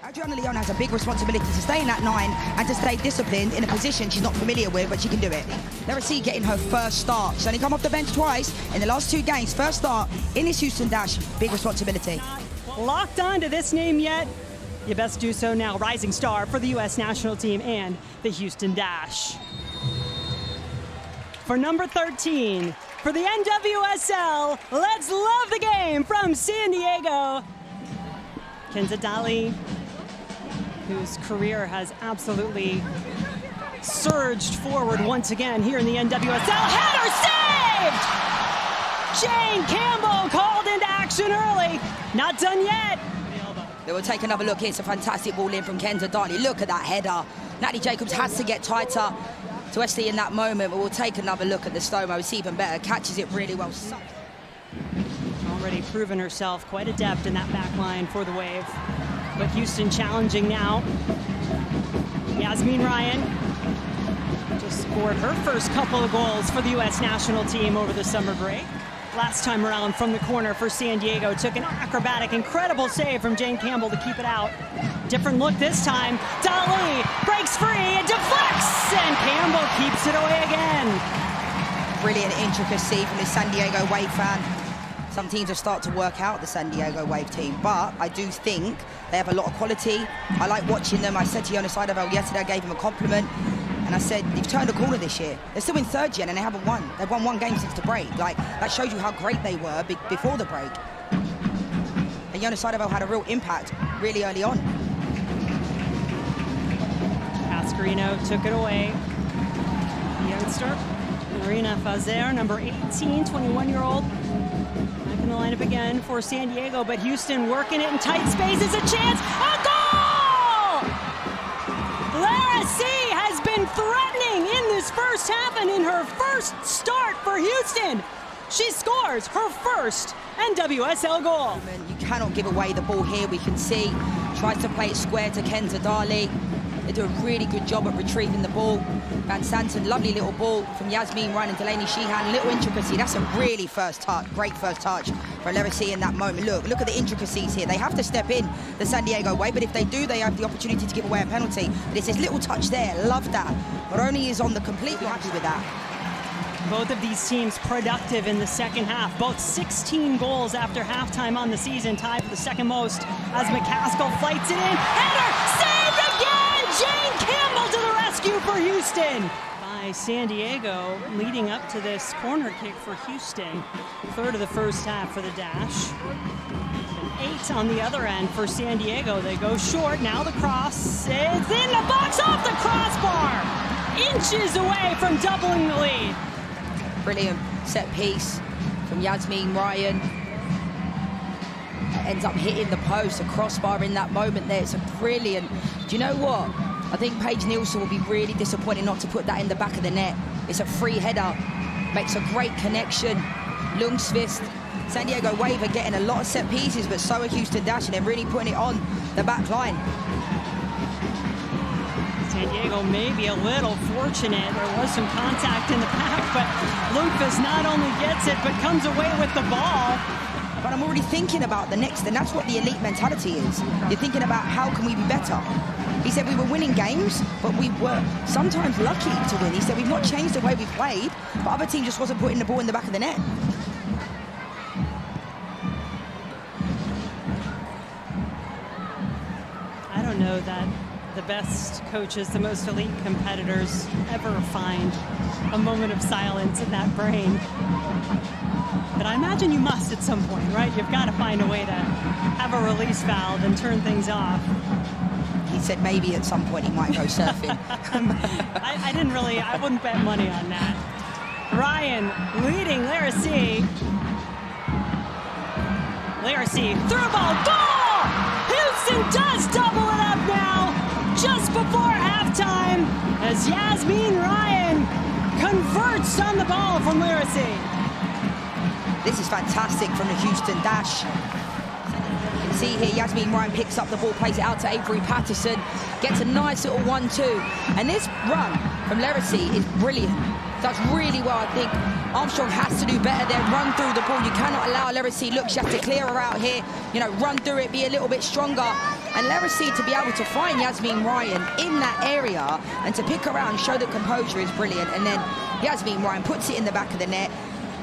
Adriana Leon has a big responsibility to stay in that 9 and to stay disciplined in a position she's not familiar with, but she can do it. Larisey getting her first start. She's only come off the bench twice in the last 2 games. First start in this Houston Dash, big responsibility. Locked on to this name yet? You best do so now. Rising star for the U.S. national team and the Houston Dash. For number 13, for the NWSL, let's love the game from San Diego. Kenza Dali, whose career has absolutely surged forward once again here in the NWSL. Header saved! Jane Campbell called into action early. Not done yet. We'll take another look here. It's a fantastic ball in from Kenza Dali. Look at that header. Natalie Jacobs has to get tighter to Wesley in that moment, but we'll take another look at the Stomo. It's even better. Catches it really well. Already proven herself quite adept in that back line for the Wave. But Houston challenging now. Yasmin Ryan just scored her first couple of goals for the U.S. national team over the summer break. Last time around from the corner for San Diego, took an acrobatic, incredible save from Jane Campbell to keep it out. Different look this time. Dali breaks free and deflects, and Campbell keeps it away again. Brilliant intricacy from the San Diego Wave fan. Some teams have started to work out the San Diego Wave team, but I do think they have a lot of quality. I like watching them. I said to Jonas Eidevall yesterday, I gave him a compliment, and I said, they've turned a corner this year. They're still in 3rd gen and they haven't won. They've won 1 game since the break. Like, that shows you how great they were before the break. And Jonas Eidevall had a real impact really early on. Pasquarino took it away. The youngster, Marina Fazer, number 18, 21-year-old. Back in the lineup again for San Diego, but Houston working it in tight spaces. A chance, a goal! Larisey has been threatening in this first half, and in her first start for Houston, she scores her first NWSL goal. You cannot give away the ball here. We can see, tries to play it square to Kenza Dali. They do a really good job at retrieving the ball. Van Santen, lovely little ball from Yasmin Ryan and Delaney Sheehan. Little intricacy. That's a really first touch, great first touch for Larisey in that moment. Look at the intricacies here. They have to step in the San Diego way, but if they do, they have the opportunity to give away a penalty. But it's this little touch there. Love that. Maroni is on the completely happy with that. Both of these teams productive in the second half. Both 16 goals after halftime on the season, tied for the second most as McCaskill fights it in. Header saved again! Jane Campbell to the rescue for Houston. By San Diego, leading up to this corner kick for Houston. 3rd of the first half for the Dash. And 8 on the other end for San Diego. They go short, now the cross. It's in the box, off the crossbar! Inches away from doubling the lead. Brilliant set piece from Yasmin Ryan. Ends up hitting the post, a crossbar in that moment there. It's a brilliant. Do you know what? I think Paige Nielsen will be really disappointed not to put that in the back of the net. It's a free header, makes a great connection. Lungsvist, San Diego Wave are getting a lot of set pieces, but so are Houston Dash, and they're really putting it on the back line. San Diego may be a little fortunate. There was some contact in the back, but Lundqvist not only gets it, but comes away with the ball. But I'm already thinking about the next, and that's what the elite mentality is. You're thinking about how can we be better? He said we were winning games, but we were sometimes lucky to win. He said we've not changed the way we played, but other team just wasn't putting the ball in the back of the net. I don't know that the best coaches, the most elite competitors ever find a moment of silence in that brain. But I imagine you must at some point, right? You've got to find a way to have a release valve and turn things off. He said maybe at some point he might go surfing. I wouldn't bet money on that. Ryan leading Larisey. Larisey, through ball, goal! Houston does double it up now, just before halftime, as Yasmin Ryan converts on the ball from Larisey. This is fantastic from the Houston Dash. You can see here, Yasmin Ryan picks up the ball, plays it out to Avery Patterson, gets a nice little 1-2. And this run from Larisey is brilliant. Does really well, I think. Armstrong has to do better there, run through the ball. You cannot allow Larisey, look, she has to clear her out here, you know, run through it, be a little bit stronger. And Larisey to be able to find Yasmin Ryan in that area and to pick her out and show that composure is brilliant. And then Yasmin Ryan puts it in the back of the net.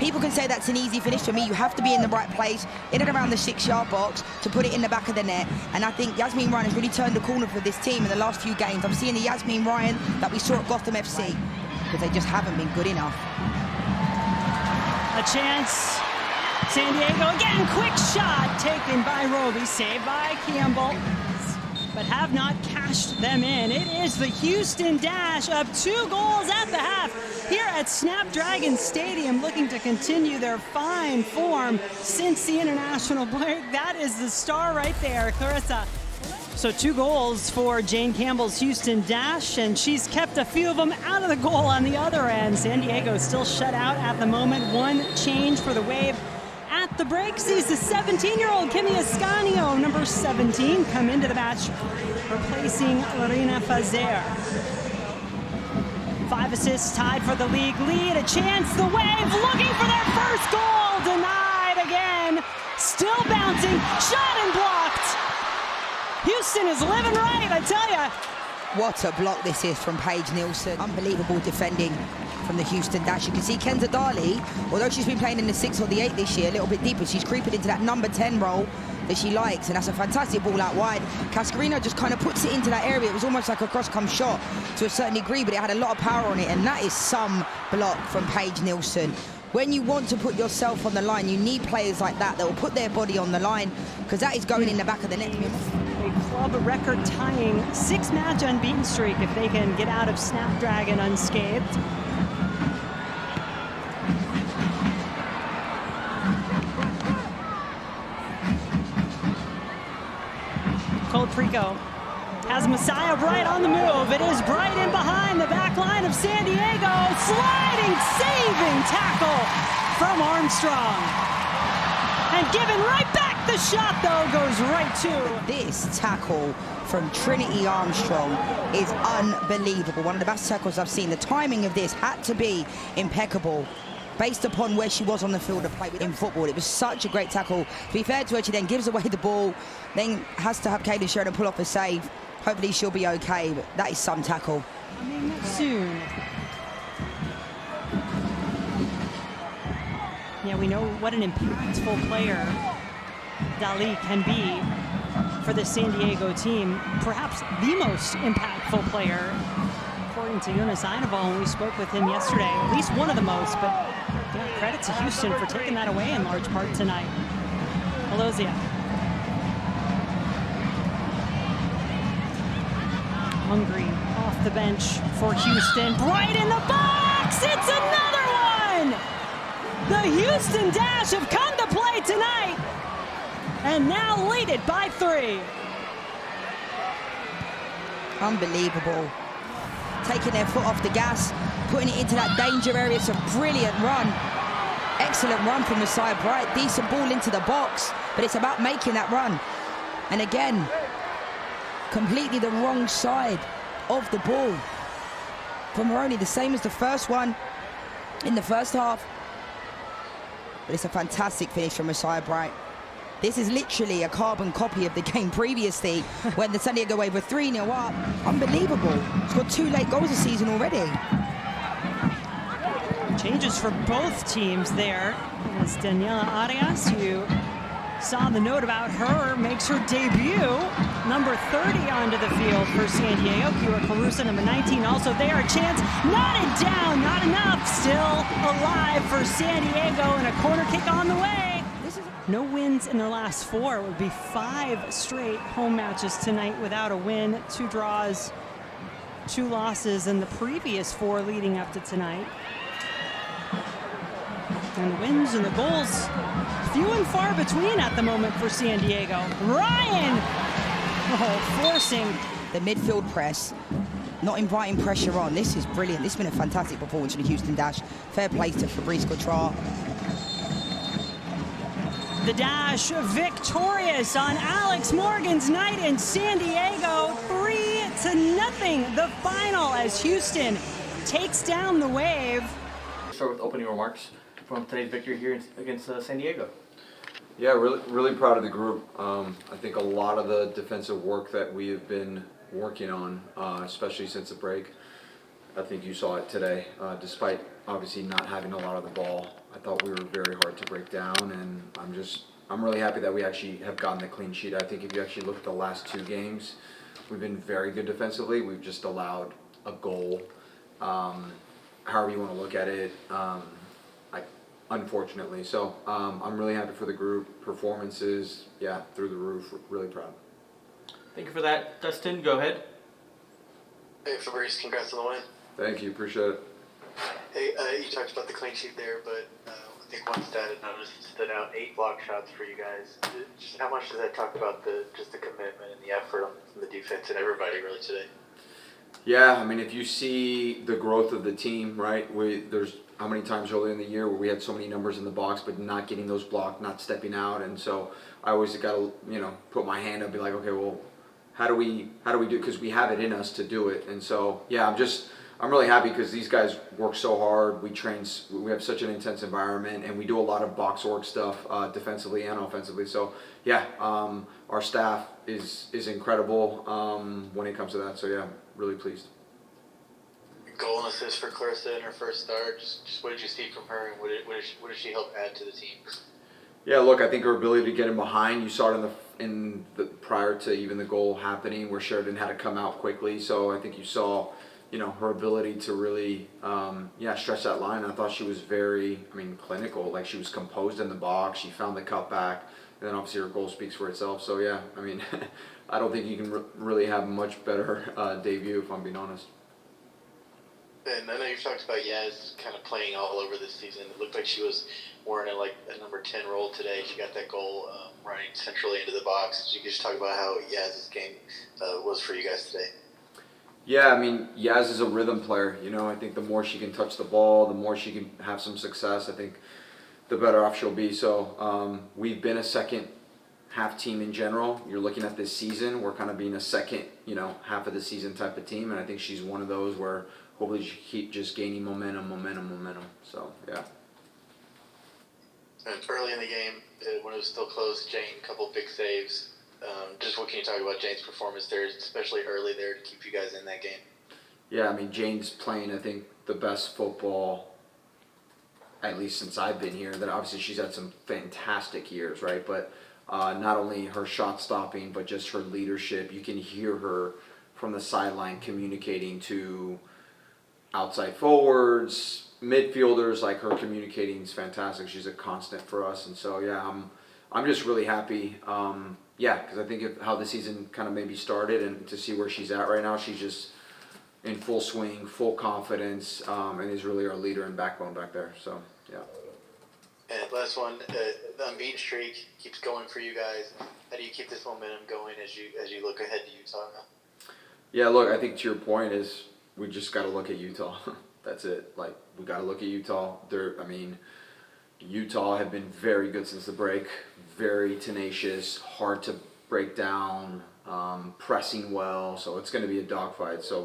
People can say that's an easy finish. For me, you have to be in the right place, in and around the 6-yard box to put it in the back of the net. And I think Yasmin Ryan has really turned the corner for this team in the last few games. I'm seeing the Yasmin Ryan that we saw at Gotham FC, because they just haven't been good enough. A chance. San Diego again, quick shot taken by Roby, saved by Campbell, but have not cashed them in. It is the Houston Dash up 2 goals at the half here at Snapdragon Stadium, looking to continue their fine form since the international break. That is the star right there, Clarissa. So 2 goals for Jane Campbell's Houston Dash, and she's kept a few of them out of the goal on the other end. San Diego still shut out at the moment. 1 change for the Wave at the break sees the 17-year-old Kimi Ascanio, number 17, come into the match, replacing Lorena Fazer. 5 assists, tied for the league lead. A chance, the Wave looking for their first goal, denied again. Still bouncing, shot and blocked. Houston is living right, I tell ya. What a block this is from Paige Nielsen. Unbelievable defending from the Houston Dash. You can see Kenza Darley, although she's been playing in the 6 or the 8 this year, a little bit deeper, she's creeping into that number 10 role that she likes, and that's a fantastic ball out wide. Cascarino just kind of puts it into that area. It was almost like a cross-come shot to a certain degree, but it had a lot of power on it, and that is some block from Paige Nielsen. When you want to put yourself on the line, you need players like that will put their body on the line, because that is going in the back of the net. A club record tying 6-match unbeaten streak if they can get out of Snapdragon unscathed. Cole Prico has Messiah Bright on the move. It is Bright in behind the back line of San Diego. Sliding, saving tackle from Armstrong. And given right back. The shot, though, goes right to. This tackle from Trinity Armstrong is unbelievable. One of the best tackles I've seen. The timing of this had to be impeccable based upon where she was on the field of play in football. It was such a great tackle. To be fair to her, she then gives away the ball, then has to have Kaden Sheridan pull off a save. Hopefully she'll be okay, but that is some tackle. Coming soon. Yeah, we know what an impactful player Dali can be for the San Diego team. Perhaps the most impactful player, according to Jonas Einaval, when we spoke with him yesterday. At least one of the most, but yeah, credit to Houston for taking that away in large part tonight. Alozia. Hungry off the bench for Houston. Bright in the box! It's another one! The Houston Dash have come to play tonight, and now lead it by 3. Unbelievable. Taking their foot off the gas, putting it into that danger area. It's a brilliant run. Excellent run from Messiah Bright. Decent ball into the box, but it's about making that run. And again, completely the wrong side of the ball from Moroni, the same as the first one in the first half. But it's a fantastic finish from Messiah Bright. This is literally a carbon copy of the game previously when the San Diego Wave were 3-0 up. Unbelievable. Scored 2 late goals this season already. Changes for both teams there. As Daniela Arias, you saw the note about her, makes her debut. Number 30 onto the field for San Diego. Kira Carusa, number 19, also there. A chance, knotted down, not enough. Still alive for San Diego, and a corner kick on the way. No wins in their last 4. It would be 5 straight home matches tonight without a win. 2 draws, 2 losses in the previous 4 leading up to tonight. And the wins and the goals, few and far between at the moment for San Diego. Ryan, forcing the midfield press, not inviting pressure on. This is brilliant. This has been a fantastic performance for the Houston Dash. Fair play to Fabrice Gautrat. The Dash victorious on Alex Morgan's night in San Diego. 3-0, the final, as Houston takes down the Wave. start with opening remarks from today's victory here against San Diego. Yeah, really proud of the group. I think a lot of the defensive work that we have been working on, especially since the break, I think you saw it today. Despite obviously not having a lot of the ball, I thought we were very hard to break down, and I'm really happy that we actually have gotten the clean sheet. I think if you actually look at the last 2 games, we've been very good defensively. We've just allowed a goal, however you want to look at it, unfortunately. So I'm really happy for the group. Performances, yeah, through the roof. Really proud. Thank you for that. Dustin, go ahead. Hey, Fabrice, congrats on the win. Thank you, appreciate it. Hey, you talked about the clean sheet there, but I think one stat I noticed stood out: 8 block shots for you guys. Just how much does that talk about the commitment and the effort from the defense and everybody really today? Yeah, I mean, if you see the growth of the team, right? There's how many times earlier in the year where we had so many numbers in the box, but not getting those blocked, not stepping out, and so I always got to put my hand up, and be like, okay, well, how do we do? Because we have it in us to do it, and so yeah, I'm really happy because these guys work so hard. We have such an intense environment, and we do a lot of box work stuff defensively and offensively. So yeah, our staff is incredible when it comes to that. So yeah, really pleased. Goal and assist for Clarissa in her first start. Just what did you see from her, and what does she help add to the team? Yeah, look, I think her ability to get in behind. You saw it in the prior to even the goal happening, where Sheridan had to come out quickly. So I think you saw, her ability to really, stretch that line. I thought she was very, clinical. Like, she was composed in the box. She found the cutback, and then obviously her goal speaks for itself. So yeah, I don't think you can really have much better debut, if I'm being honest. And I know you've talked about Yaz kind of playing all over this season. It looked like she was wearing a number 10 role today. She got that goal running centrally into the box. You could just talk about how Yaz's game was for you guys today. Yeah, Yaz is a rhythm player. I think the more she can touch the ball, the more she can have some success, I think the better off she'll be. So we've been a second half team in general. You're looking at this season, we're kind of being a second, half of the season type of team, and I think she's one of those where hopefully she keep just gaining momentum. So yeah. And early in the game, when it was still close, Jane, a couple big saves. Just what can you talk about Jane's performance there, especially early there, to keep you guys in that game? Yeah, Jane's playing, I think, the best football, at least since I've been here. That obviously she's had some fantastic years, right? But not only her shot stopping, but just her leadership. You can hear her from the sideline communicating to outside forwards, midfielders. Like, her communicating is fantastic. She's a constant for us, and so yeah, I'm just really happy. Because I think how the season kind of maybe started, and to see where she's at right now, she's just in full swing, full confidence, and is really our leader and backbone back there. So yeah. And last one, the unbeaten streak keeps going for you guys. How do you keep this momentum going as you look ahead to Utah now? Yeah, look, I think to your point is we just got to look at Utah. That's it. Like, we got to look at Utah. Utah have been very good since the break. Very tenacious, hard to break down, pressing well. So it's going to be a dogfight. So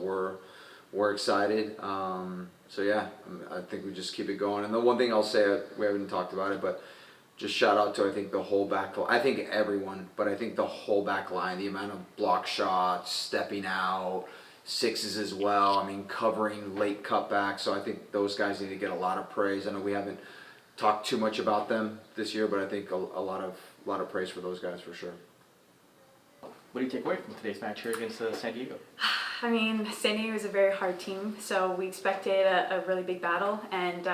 we're excited. So yeah, I think we just keep it going. And the one thing I'll say, we haven't talked about it, but just shout out to, I think, the whole back line. I think everyone, but I think the whole back line, the amount of block shots, stepping out, sixes as well. Covering late cutbacks. So I think those guys need to get a lot of praise. I know we haven't talked too much about them this year, but I think a lot of praise for those guys for sure. What do you take away from today's match here against San Diego? San Diego is a very hard team, so we expected a really big battle, and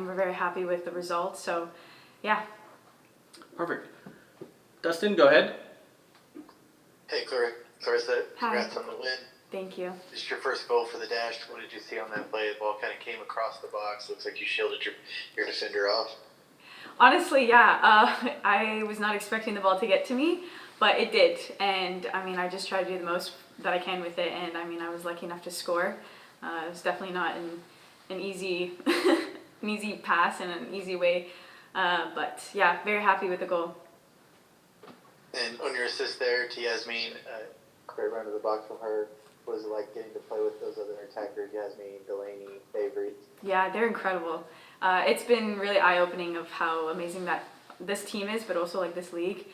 we're very happy with the results. So, yeah. Perfect. Dustin, go ahead. Hey, Clarissa, congrats on the win. Thank you. This is your first goal for the Dash. What did you see on that play? The ball kind of came across the box. Looks like you shielded your defender off. Honestly, yeah. I was not expecting the ball to get to me, but it did. And, I just tried to do the most that I can with it. And, I was lucky enough to score. It was definitely not an easy pass and an easy way. But, yeah, very happy with the goal. And on your assist there to Yasmin, great run to the box from her. What is it like getting to play with those other attackers, Yasmin, Delaney, Avery? Yeah, they're incredible. it's been really eye-opening of how amazing that this team is, but also like this league.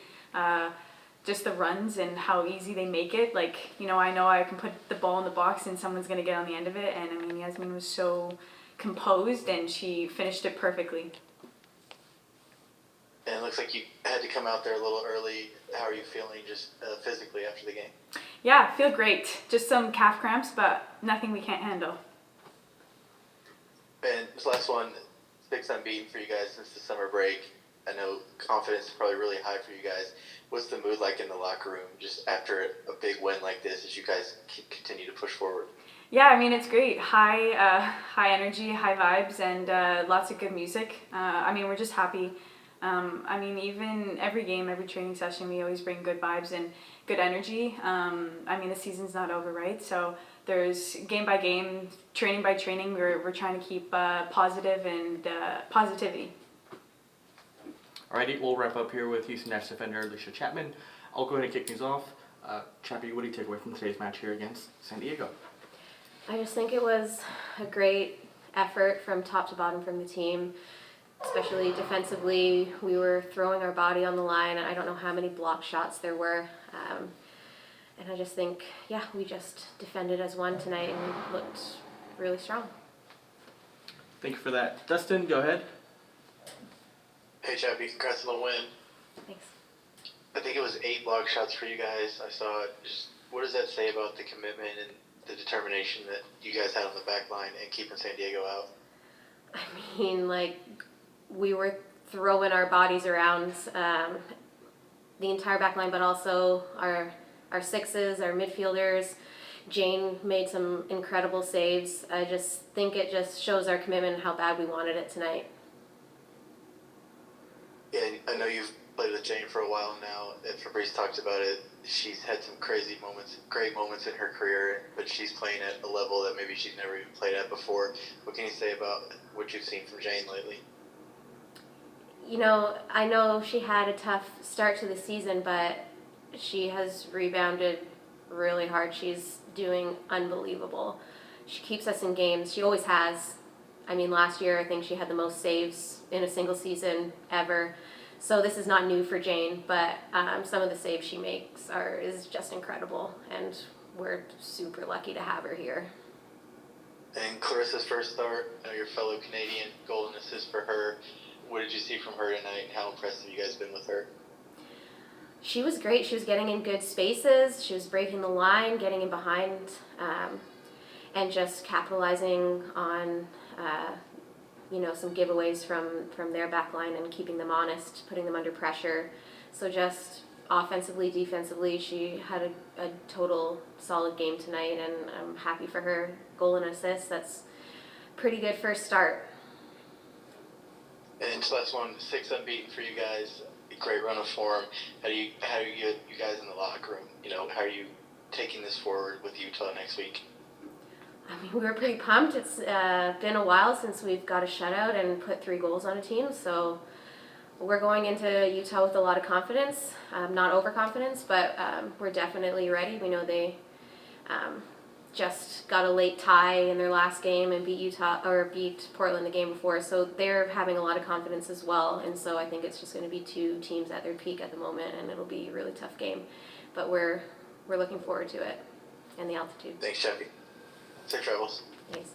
Just the runs and how easy they make it. Like, you know I can put the ball in the box and someone's going to get on the end of it. And I mean, Yasmin was so composed and she finished it perfectly. And it looks like you had to come out there a little early. How are you feeling just physically after the game? Yeah, I feel great. Just some calf cramps, but nothing we can't handle. And this last one, 6 unbeaten for you guys since the summer break. I know confidence is probably really high for you guys. What's the mood like in the locker room just after a big win like this as you guys continue to push forward? Yeah, I mean, it's great. High energy, high vibes, and lots of good music. I mean, we're just happy. I mean, even every game, every training session, we always bring good vibes and good energy. I mean, the season's not over, right? So there's game by game, training by training, we're trying to keep positive and positivity. Alrighty, we'll wrap up here with Houston Dash defender Allysha Chapman. I'll go ahead and kick things off. Chappie, what do you take away from today's match here against San Diego? I just think it was a great effort from top to bottom from the team, especially defensively. We were throwing our body on the line, and I don't know how many block shots there were. And I just think, yeah, we just defended as one tonight and looked really strong. Thank you for that. Dustin, go ahead. Hey, Chappie, congrats on the win. Thanks. I think it was 8 block shots for you guys. I saw it. Just what does that say about the commitment and the determination that you guys had on the back line and keeping San Diego out? I mean, like, we were throwing our bodies around the entire back line, but also our sixes, our midfielders. Jane made some incredible saves. I just think it just shows our commitment and how bad we wanted it tonight. Yeah, I know you've played with Jane for a while now, and Fabrice talks about it. She's had some crazy moments, great moments in her career, but she's playing at a level that maybe she's never even played at before. What can you say about what you've seen from Jane lately? You know, I know she had a tough start to the season, but she has rebounded really hard. She's doing unbelievable. She keeps us in games. She always has. I mean, last year I think she had the most saves in a single season ever. So this is not new for Jane, but some of the saves she makes is just incredible, and we're super lucky to have her here. And Clarissa's first start, your fellow Canadian, goal and assist for her. What did you see from her tonight, and how impressive you guys been with her? She was great. She was getting in good spaces. She was breaking the line, getting in behind, and just capitalizing on some giveaways from their back line and keeping them honest, putting them under pressure. So just offensively, defensively, she had a total solid game tonight, and I'm happy for her. Goal and assist, that's pretty good first start. And this last one, 6 unbeaten for you guys. A great run of form. How do you get you guys in the locker room? How are you taking this forward with Utah next week? I mean, we were pretty pumped. It's been a while since we've got a shutout and put 3 goals on a team, so we're going into Utah with a lot of confidence, not overconfidence, but we're definitely ready. We know they just got a late tie in their last game and beat Portland the game before, so they're having a lot of confidence as well. And so I think it's just going to be 2 teams at their peak at the moment, and it'll be a really tough game. But we're looking forward to it and the altitude. Thanks, Chappie. Safe travels. Thanks.